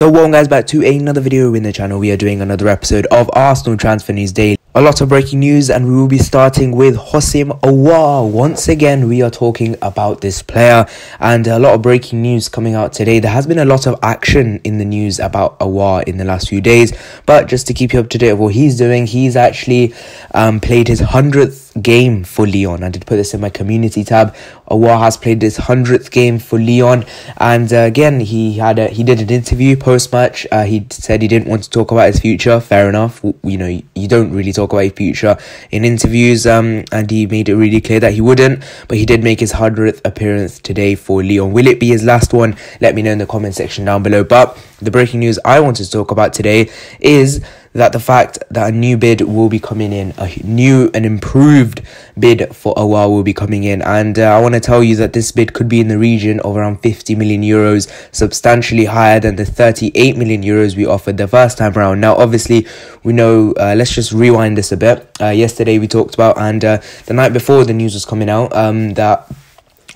So welcome guys back to another video in the channel. We are doing another episode of Arsenal Transfer News Daily. A lot of breaking news, and we will be starting with Houssem Aouar. Once again, we are talking about this player and a lot of breaking news coming out today. There has been a lot of action in the news about Aouar in the last few days, but just to keep you up to date with what he's doing, he's actually played his 100th game for Lyon. I did put this in my community tab. Aouar has played his 100th game for Lyon, and again, he did an interview post-match. He said he didn't want to talk about his future. Fair enough. You know, you don't really talk about your future in interviews, and he made it really clear that he wouldn't, but he did make his 100th appearance today for Lyon. Will it be his last one? Let me know in the comment section down below. But the breaking news I wanted to talk about today is that the fact that a new bid will be coming in, an improved bid for Aouar will be coming in, and I want to tell you that this bid could be in the region of around 50 million euros, substantially higher than the 38 million euros we offered the first time around. Now, obviously, we know, let's just rewind this a bit. Yesterday we talked about, and the night before the news was coming out, that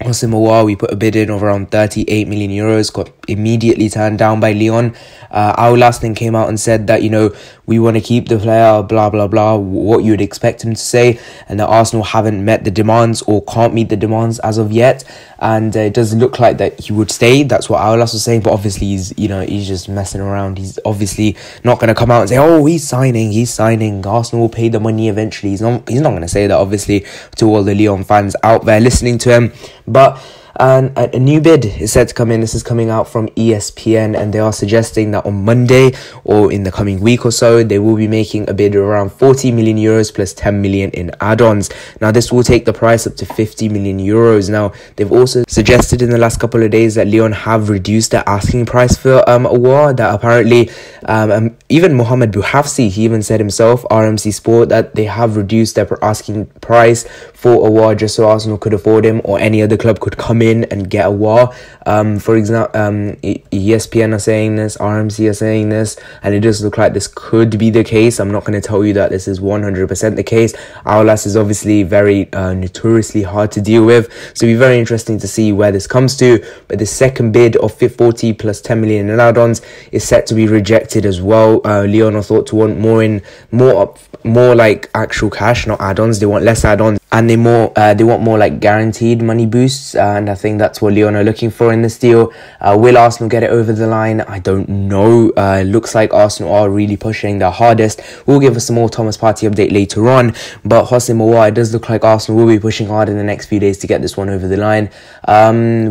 Houssem Aouar, we put a bid in of around 38 million euros, got immediately turned down by Lyon. Our last thing came out and said that, you know, we want to keep the player, blah, blah, blah, what you would expect him to say, and that Arsenal haven't met the demands or can't meet the demands as of yet. And it does look like that he would stay. That's what Aulas was saying, but obviously he's just messing around. He's obviously not going to come out and say, oh, he's signing. Arsenal will pay the money eventually. He's not going to say that, obviously, to all the Lyon fans out there listening to him. But a new bid is set to come in. This is coming out from ESPN, and they are suggesting that on Monday or in the coming week or so, they will be making a bid of around 40 million euros plus 10 million in add-ons. Now, this will take the price up to 50 million euros. Now, they've also suggested in the last couple of days that Lyon have reduced their asking price for Aouar. That apparently, even Mohamed Bouhafsi, he even said himself, RMC Sport, that they have reduced their asking price for Aouar just so Arsenal could afford him, or any other club could come in and get Aouar. For example, ESPN are saying this, RMC are saying this, and it does look like this could be the case. I'm not going to tell you that this is 100% the case. Aulas is obviously very notoriously hard to deal with, so it'll be very interesting to see where this comes to. But the second bid of 40 plus 10 million in add-ons is set to be rejected as well. Lyon are thought to want more like actual cash, not add-ons. They want less add-ons, and they want more like guaranteed money boosts, and I think that's what Lyon are looking for in this deal. Will Arsenal get it over the line? I don't know. Looks like Arsenal are really pushing their hardest. We'll give us some more Thomas Partey update later on, but Houssem Aouar, it does look like Arsenal will be pushing hard in the next few days to get this one over the line.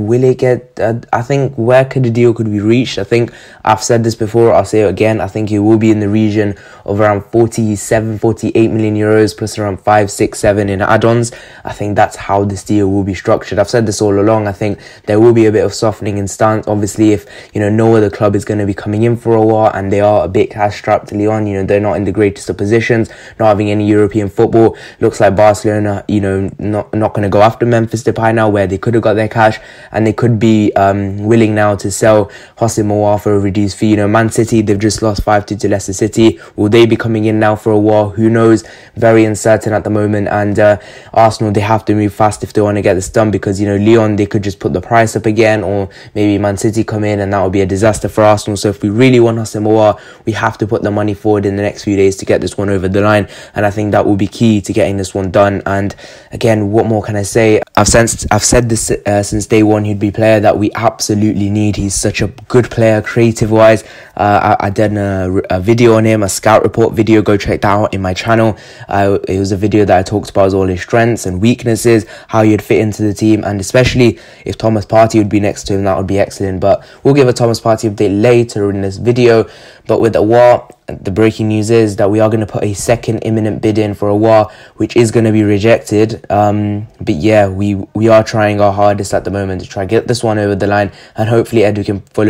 Will it get, I think, where could the deal be reached? I think I've said this before, I'll say it again, I think it will be in the region of around 48 million euros plus around 5, 6, 7 in add-ons. I think that's how this deal will be structured. I've said this all along. I think there will be a bit of softening in stance. Obviously, if no other club is going to be coming in for Aouar, and they are a bit cash strapped to Lyon, they're not in the greatest of positions, not having any European football. Looks like Barcelona, not going to go after Memphis Depay now, where they could have got their cash, and they could be willing now to sell Houssem Aouar for a reduced fee. Man City, they've just lost 5-2 to Leicester City. Will they be coming in now for Aouar? Who knows? Very uncertain at the moment, and Arsenal, they have to move fast if they want to get this done, because Lyon, they could just put the price up again, or maybe Man City come in, and that would be a disaster for Arsenal. So if we really want Houssem Aouar, we have to put the money forward in the next few days to get this one over the line, and I think that will be key to getting this one done. And again, what more can I say? I've said this since day one, he'd be a player that we absolutely need. He's such a good player, creative wise. I did a video on him, a scout report video. Go check that out in my channel. It was a video that I talked about all his strengths and weaknesses, how he'd fit into the team, and especially if Thomas Partey would be next to him, that would be excellent. But we'll give a Thomas Partey update later in this video. But with Aouar, the breaking news is that we are going to put a second imminent bid in for Aouar, which is going to be rejected. But yeah, we are trying our hardest at the moment to try to get this one over the line, and hopefully Edu can pull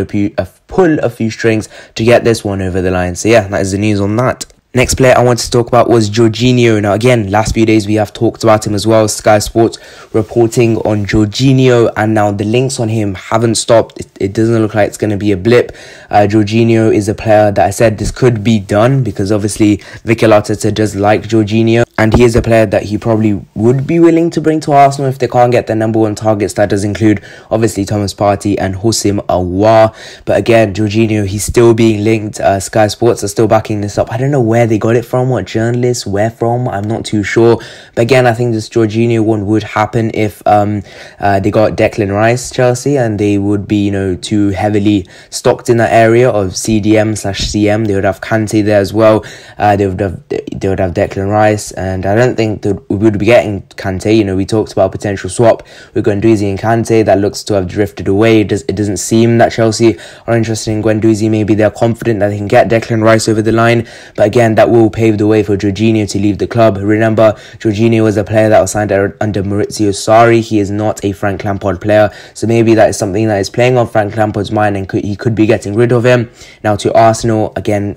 a few strings to get this one over the line. So yeah, that is the news on that. Next player I wanted to talk about was Jorginho. Now again, last few days we have talked about him as well. Sky Sports reporting on Jorginho, and now the links on him haven't stopped. It doesn't look like it's going to be a blip. Jorginho is a player that I said this could be done, because obviously Mikel Arteta does like Jorginho, and he is a player that he probably would be willing to bring to Arsenal if they can't get their number one targets. That does include obviously Thomas Partey and Houssem Aouar. But again, Jorginho, he's still being linked. Sky Sports are still backing this up. I don't know where they got it from, what journalists, where from, I'm not too sure. But again, I think this Jorginho one would happen if they got Declan Rice, Chelsea, and they would be, too heavily stocked in that area of CDM/CM. They would have Kante there as well. They would have Declan Rice, and I don't think that we would be getting Kante. We talked about a potential swap with Guendouzi and Kante. That looks to have drifted away. It doesn't seem that Chelsea are interested in Guendouzi. Maybe they're confident that they can get Declan Rice over the line, but again, that will pave the way for Jorginho to leave the club. Remember, Jorginho was a player that was signed under Maurizio Sarri. He is not a Frank Lampard player, so maybe that is something that is playing on Frank Lampard's mind, and he could be getting rid of him. Now to Arsenal, again,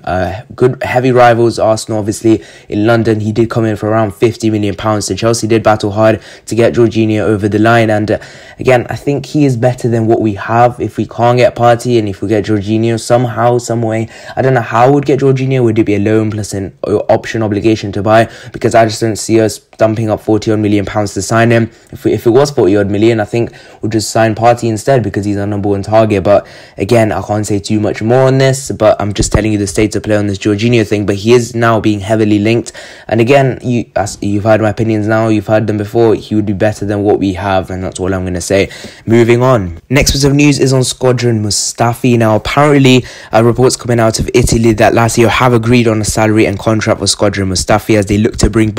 good heavy rivals. Arsenal obviously in London. He did come in for around £50 million, so Chelsea did battle hard to get Jorginho over the line, and again, I think he is better than what we have. If we can't get Partey and if we get Jorginho somehow, some way, I don't know how we'd get Jorginho. Would it be a loan plus an option obligation to buy? Because I just don't see us dumping up £40 million to sign him. If it was £40 million, I think we'll just sign Partey instead, because he's our number one target. But again, I can't say too much more on this, but I'm just telling you the state of play on this Jorginho thing. But he is now being heavily linked, and again, you've heard my opinions now, you've heard them before. He would be better than what we have, and that's all I'm going to say. Moving on, next bit of news is on Shkodran Mustafi. Now apparently reports coming out of Italy that Lazio have agreed on a salary and contract for Shkodran Mustafi as they look to bring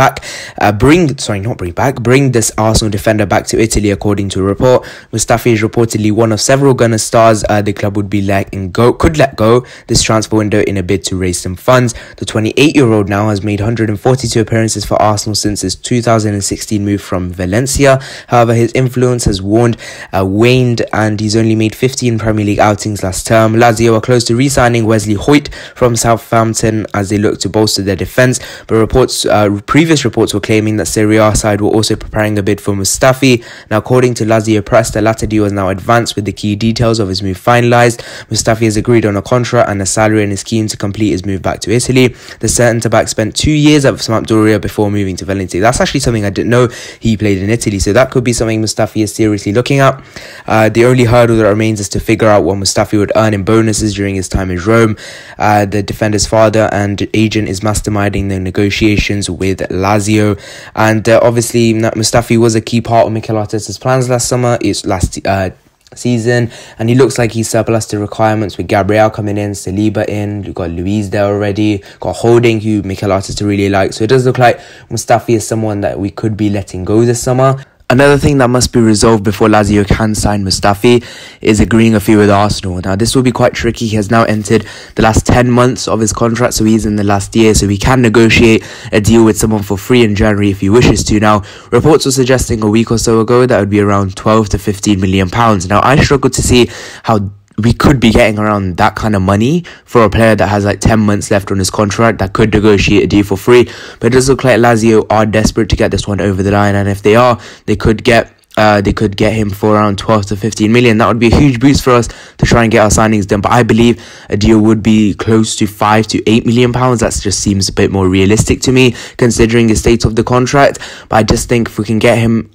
this Arsenal defender back to Italy. According to a report, Mustafi is reportedly one of several Gunner stars the club would be could let go this transfer window in a bid to raise some funds. The 28-year-old now has made 142 appearances for Arsenal since his 2016 move from Valencia. However, his influence has waned, and he's only made 15 Premier League outings last term. Lazio are close to re-signing Wesley Hoyt from Southampton as they look to bolster their defence, but previous reports were claiming that Serie A side were also preparing a bid for Mustafi. Now, according to Lazio Press, the latter deal is now advanced with the key details of his move finalised. Mustafi has agreed on a contract and a salary and is keen to complete his move back to Italy. The centre-back spent 2 years at Sampdoria before moving to Valencia. That's actually something I didn't know, he played in Italy, so that could be something Mustafi is seriously looking at. The only hurdle that remains is to figure out what Mustafi would earn in bonuses during his time in Rome. The defender's father and agent is masterminding the negotiations with Lazio, and obviously Mustafi was a key part of Mikel Arteta's plans last season, and he looks like he's surplus to requirements with Gabriel coming in, Saliba in, you've got Luiz there already, got Holding, who Mikel Arteta really likes. So it does look like Mustafi is someone that we could be letting go this summer. Another thing that must be resolved before Lazio can sign Mustafi is agreeing a fee with Arsenal. Now, this will be quite tricky. He has now entered the last 10 months of his contract, so he's in the last year, so he can negotiate a deal with someone for free in January if he wishes to. Now, reports were suggesting a week or so ago that would be around 12 to 15 million pounds. Now, I struggle to see how we could be getting around that kind of money for a player that has like 10 months left on his contract that could negotiate a deal for free. But it does look like Lazio are desperate to get this one over the line, and if they are, they could get him for around 12 to 15 million. That would be a huge boost for us to try and get our signings done. But I believe a deal would be close to 5 to 8 million pounds. That just seems a bit more realistic to me, considering the state of the contract. But I just think if we can get him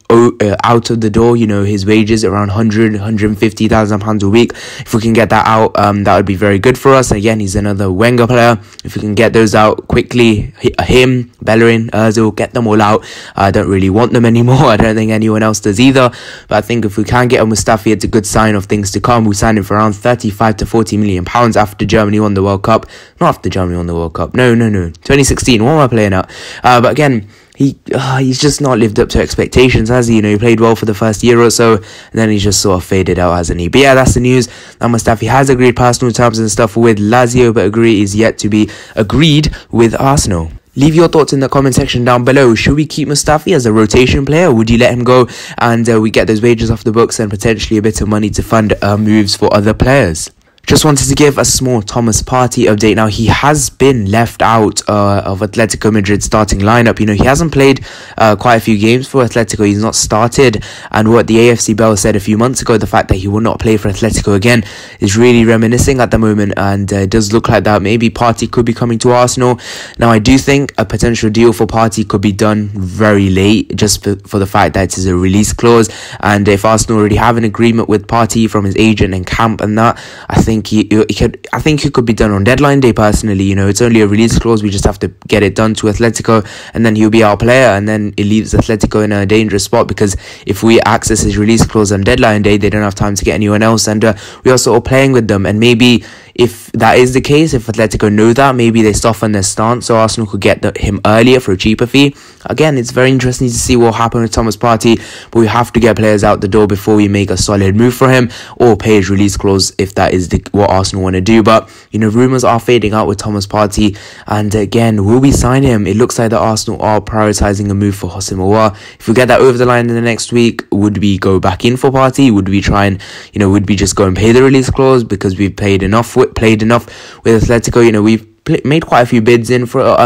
out of the door, his wages around 150,000 pounds a week, if we can get that out, that would be very good for us. Again, he's another Wenger player. If we can get those out quickly, him, Bellerin, Ozil, get them all out. I don't really want them anymore. I don't think anyone else does either. But I think if we can get a Mustafi, it's a good sign of things to come. We signed him for around 35 to 40 million pounds after Germany won the World Cup. Not after Germany won the World Cup. No. 2016. What am I playing at? But again, he's just not lived up to expectations, has he? He played well for the first year or so, and then he's just sort of faded out, hasn't he? But yeah, that's the news. Now Mustafi has agreed personal terms and stuff with Lazio, but is yet to be agreed with Arsenal. Leave your thoughts in the comment section down below. Should we keep Mustafi as a rotation player? Would you let him go and we get those wages off the books and potentially a bit of money to fund moves for other players? Just wanted to give a small Thomas Partey update. Now, he has been left out of Atletico Madrid's starting lineup. You know, he hasn't played quite a few games for Atletico. He's not started. And what the AFC Bell said a few months ago, the fact that he will not play for Atletico again, is really reminiscing at the moment. And it does look like that maybe Partey could be coming to Arsenal. Now, I do think a potential deal for Partey could be done very late, just for the fact that it is a release clause. And if Arsenal already have an agreement with Partey from his agent and camp and that, I think it could be done on deadline day. Personally, you know, it's only a release clause. We just have to get it done to Atletico, and then he'll be our player, and then it leaves Atletico in a dangerous spot, because if we access his release clause on deadline day, they don't have time to get anyone else, and we are sort of playing with them. And maybe if that is the case, if Atletico know that, maybe they soften their stance so Arsenal could get him earlier for a cheaper fee. Again, it's very interesting to see what will happen with Thomas Partey, but we have to get players out the door before we make a solid move for him, or pay his release clause if that is what Arsenal want to do. But, you know, rumours are fading out with Thomas Partey, and again, will we sign him? It looks like that Arsenal are prioritising a move for Houssem Aouar. If we get that over the line in the next week, would we go back in for Partey? Would we try and, you know, would we just go and pay the release clause because we've played enough with Atletico? You know, we've made quite a few bids in for a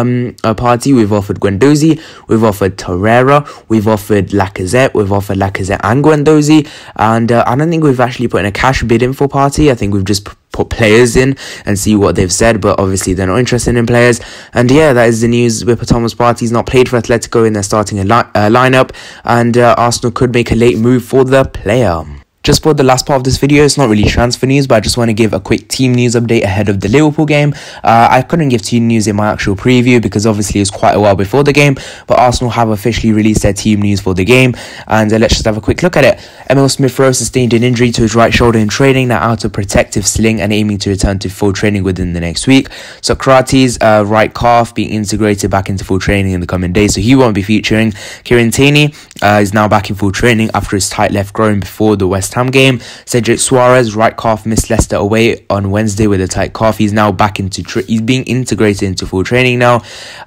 Partey. We've offered Guendouzi, we've offered Torreira, we've offered Lacazette, and Guendouzi, and I don't think we've actually put in a cash bid in for Partey. I think we've just put players in and see what they've said, but obviously they're not interested in players. And yeah, that is the news. With Thomas Partey's not played for Atletico in their starting lineup, and Arsenal could make a late move for the player. Just for the last part of this video, it's not really transfer news, but I just want to give a quick team news update ahead of the Liverpool game. I couldn't give team news in my actual preview because obviously it was quite a while before the game, but Arsenal have officially released their team news for the game, and let's just have a quick look at it. Emil Smith-Rowe sustained an injury to his right shoulder in training, now out of protective sling and aiming to return to full training within the next week. Socrates, right calf, being integrated back into full training in the coming days, so he won't be featuring. Kieran Tierney is now back in full training after his tight left groin before the West Ham game. Cedric Suarez, right calf, missed Leicester away on Wednesday with a tight calf. He's now back he's being integrated into full training now.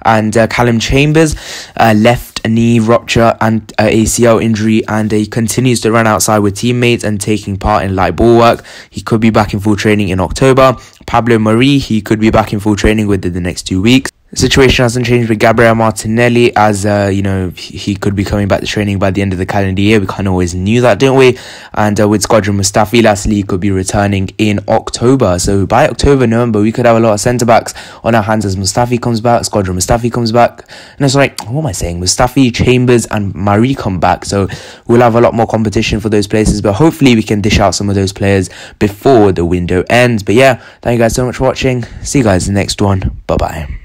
And Callum Chambers, left knee rupture and ACL injury, and he continues to run outside with teammates and taking part in light ball work. He could be back in full training in October. Pablo Mari, he could be back in full training within the next 2 weeks. The situation hasn't changed with Gabriel Martinelli, as you know, he could be coming back to training by the end of the calendar year. We kind of always knew that, didn't we? And with Shkodran Mustafi, lastly, he could be returning in October. So by October, November, we could have a lot of centre backs on our hands as Mustafi comes back, Shkodran Mustafi comes back. No, sorry, what am I saying? Mustafi, Chambers, and Mari come back. So we'll have a lot more competition for those places. But hopefully, we can dish out some of those players before the window ends. But yeah, thank you guys so much for watching. See you guys in the next one. Bye bye.